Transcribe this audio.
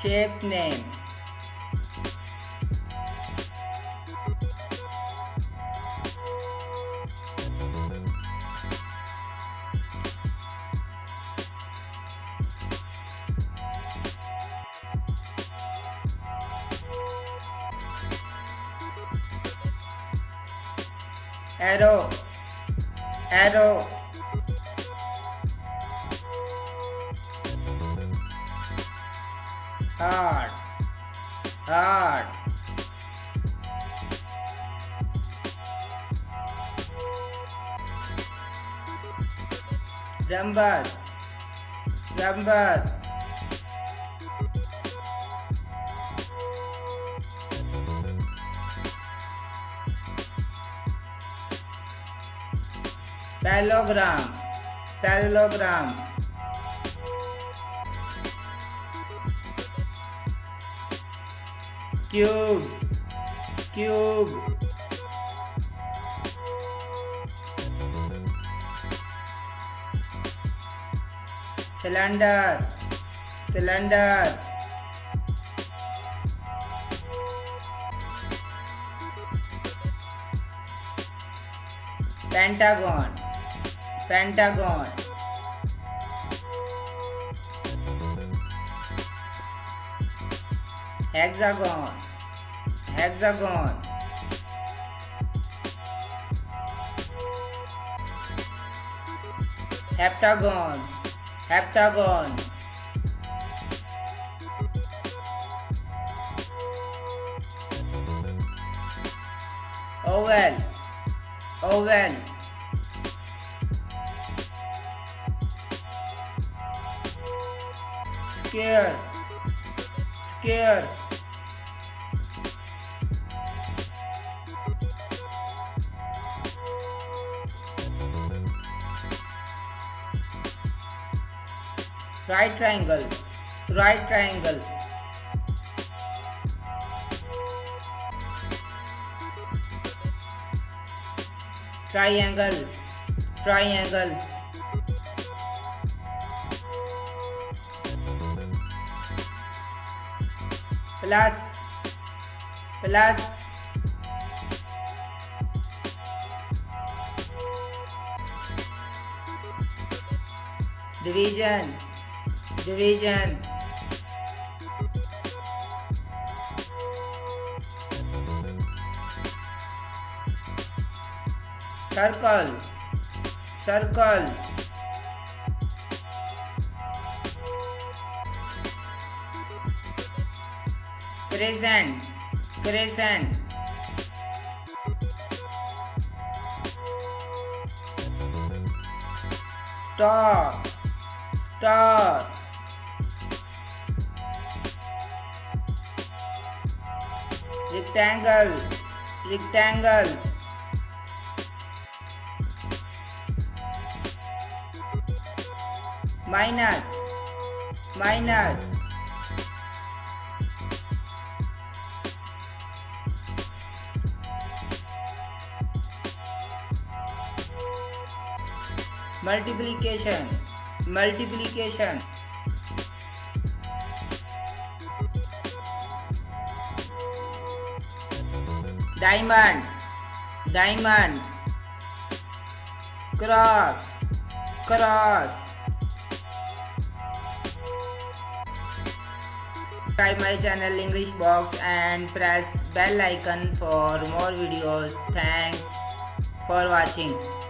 Shape's name. Arrow, arrow. Heart, heart. Rhombus, rhombus. Parallelogram, parallelogram. Cube, cube. Cylinder, cylinder. Pentagon, pentagon. Hexagon, hexagon. Heptagon, heptagon. Oval, oval. Square, square. Right triangle, right triangle. Triangle, triangle. Plus, plus. Division, division. Circle, circle. Crescent, crescent. Star, star. Rectangle, rectangle. Minus, minus. Multiplication, multiplication. Diamond, diamond. Cross, cross. Subscribe my channel English Box and press bell icon for more videos. Thanks for watching.